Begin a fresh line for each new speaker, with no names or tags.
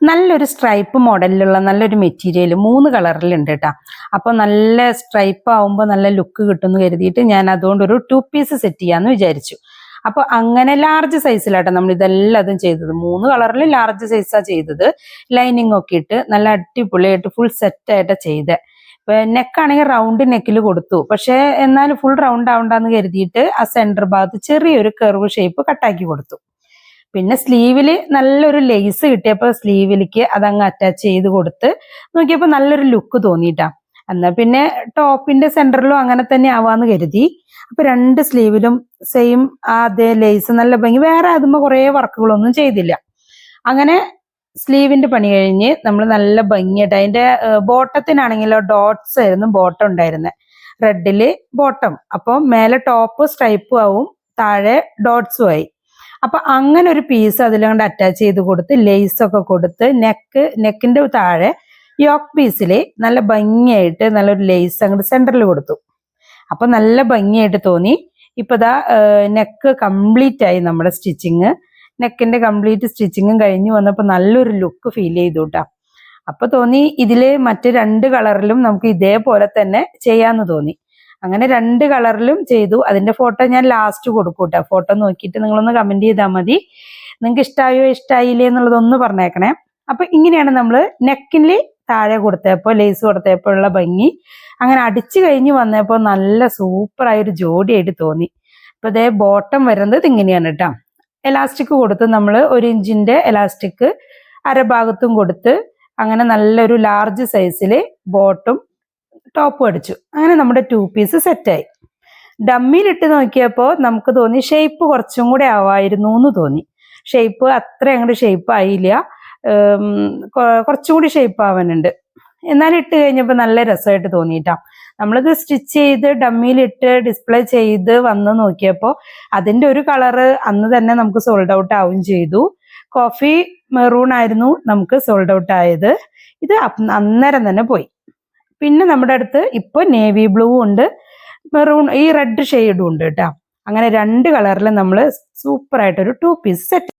നല്ലൊരു സ്ട്രൈപ്പ് മോഡലിലുള്ള നല്ലൊരു മെറ്റീരിയൽ 3 കളറിലുണ്ട് കേട്ടോ. അപ്പോൾ നല്ല സ്ട്രൈപ്പ് ആവുമ്പോൾ നല്ല ലുക്ക് കിട്ടുമെന്ന് കരുതിയിട്ട് ഞാൻ അതുകൊണ്ട് ഒരു 2 പീസ് സെറ്റ് ചെയ്യാമെന്ന് വിചാരിച്ചു. അപ്പോൾ അങ്ങനെ ലാർജ് സൈസിലാട്ടോ നമ്മൾ ഇതെല്ലാം ചെയ്തത്. 3 കളറിൽ ലാർജ് സൈസാണ് ചെയ്തത്. ലൈനിങ് ഒക്കെ ഇട്ട് നല്ല അടിപൊളിയായിട്ട് ഫുൾ സെറ്റായിട്ട് ചെയ്തത്. നെക്കാണെങ്കിൽ റൗണ്ട് നെക്കിൽ കൊടുത്തു. പക്ഷേ എന്നാലും ഫുൾ റൗണ്ട് ആവണ്ടെന്ന് കരുതിയിട്ട് ആ സെൻറ്റർ ഭാഗത്ത് ചെറിയൊരു കർവ് ഷേപ്പ് കട്ടാക്കി കൊടുത്തു. പിന്നെ സ്ലീവില് നല്ലൊരു ലേസ് കിട്ടിയപ്പോൾ സ്ലീവിലേക്ക് അതങ്ങ് അറ്റാച്ച് ചെയ്ത് കൊടുത്ത് നോക്കിയപ്പോൾ നല്ലൊരു ലുക്ക് തോന്നിയിട്ടാ. എന്നാൽ പിന്നെ ടോപ്പിന്റെ സെന്ററിലും അങ്ങനെ തന്നെ ആവാന്ന് കരുതി. അപ്പൊ 2 സ്ലീവിലും സെയിം അതേ ലേസ് നല്ല ഭംഗി. വേറെ അതുമ്പോൾ കുറേ വർക്കുകളൊന്നും ചെയ്തില്ല. അങ്ങനെ സ്ലീവിന്റെ പണി കഴിഞ്ഞ് നമ്മൾ നല്ല ഭംഗിയായിട്ട് അതിന്റെ ബോട്ടത്തിനാണെങ്കിലോ ഡോട്ട്സ് ആയിരുന്നു ബോട്ടം ഉണ്ടായിരുന്നത്. റെഡില് ബോട്ടം, അപ്പോൾ മേലെ ടോപ്പ് സ്ട്രൈപ്പും ആവും, താഴെ ഡോട്ട്സും ആയി. അപ്പൊ അങ്ങനെ ഒരു പീസ് അതിലങ്ങോട്ട് അറ്റാച്ച് ചെയ്ത് കൊടുത്ത് ലേസ് ഒക്കെ കൊടുത്ത് നെക്കിന്റെ താഴെ യോക്ക് പീസിൽ നല്ല ഭംഗിയായിട്ട് നല്ലൊരു ലേസ് അങ്ങോട്ട് സെന്ററിൽ കൊടുത്തു. അപ്പൊ നല്ല ഭംഗിയായിട്ട് തോന്നി. ഇപ്പൊ ദാ നെക്ക് കംപ്ലീറ്റ് ആയി നമ്മുടെ സ്റ്റിച്ചിങ്. നെക്കിന്റെ കംപ്ലീറ്റ് സ്റ്റിച്ചിങ്ങും കഴിഞ്ഞു വന്നപ്പോൾ നല്ലൊരു ലുക്ക് ഫീൽ ചെയ്തു കേട്ടോ. അപ്പൊ തോന്നി ഇതില് മറ്റ് 2 കളറിലും നമുക്ക് ഇതേപോലെ തന്നെ ചെയ്യാന്ന് തോന്നി. അങ്ങനെ 2 കളറിലും ചെയ്തു. അതിന്റെ ഫോട്ടോ ഞാൻ ലാസ്റ്റ് കൊടുക്കും കേട്ടോ. ഫോട്ടോ നോക്കിയിട്ട് നിങ്ങളൊന്ന് കമന്റ് ചെയ്താൽ മതി. നിങ്ങൾക്ക് ഇഷ്ടമായോ ഇഷ്ടമായില്ലേ എന്നുള്ളതൊന്ന് പറഞ്ഞേക്കണേ. അപ്പൊ ഇങ്ങനെയാണ് നമ്മൾ നെക്കില് താഴെ കൊടുത്തപ്പോൾ ലേസ് കൊടുത്തപ്പോൾ ഉള്ള ഭംഗി. അങ്ങനെ അടിച്ചു കഴിഞ്ഞ് വന്നപ്പോൾ നല്ല സൂപ്പറായൊരു ജോഡിയായിട്ട് തോന്നി. അപ്പൊ ഇതേ ബോട്ടം വരുന്നത് ഇങ്ങനെയാണ് കേട്ടോ. എലാസ്റ്റിക് കൊടുത്ത് നമ്മൾ 1 ഇഞ്ചിന്റെ എലാസ്റ്റിക് അരഭാഗത്തും കൊടുത്ത് അങ്ങനെ നല്ലൊരു ലാർജ് സൈസിൽ ബോട്ടും ടോപ്പും അടിച്ചു. അങ്ങനെ നമ്മുടെ 2 പീസ് സെറ്റായി. ഡമ്മിയിലിട്ട് നോക്കിയപ്പോൾ നമുക്ക് തോന്നി ഷേപ്പ് കുറച്ചും കൂടെ ആവായിരുന്നു എന്ന് തോന്നി. ഷേപ്പ് അത്ര അങ്ങോട്ട് ഷേപ്പ് ആയില്ല, കുറച്ചും കൂടി ഷേപ്പ് ആവാനുണ്ട്. എന്നാലും ഇട്ട് കഴിഞ്ഞപ്പോൾ നല്ല രസമായിട്ട് തോന്നിയിട്ടാ. നമ്മളിത് സ്റ്റിച്ച് ചെയ്ത് ഡമ്മിയിലിട്ട് ഡിസ്പ്ലേ ചെയ്ത് വന്ന് നോക്കിയപ്പോൾ അതിൻ്റെ ഒരു കളറ് അന്ന് തന്നെ നമുക്ക് സോൾഡ് ഔട്ട് ആവുകയും ചെയ്തു. കോഫി മെറൂൺ ആയിരുന്നു നമുക്ക് സോൾഡ് ഔട്ട് ആയത്. ഇത് അന്നേരം തന്നെ പോയി. പിന്നെ നമ്മുടെ അടുത്ത് ഇപ്പോൾ നേവി ബ്ലൂ ഉണ്ട്, മെറൂൺ, ഈ റെഡ് ഷെയ്ഡും ഉണ്ട് കേട്ടോ. അങ്ങനെ 2 കളറിൽ നമ്മൾ സൂപ്പറായിട്ടൊരു 2 പീസ് സെറ്റ്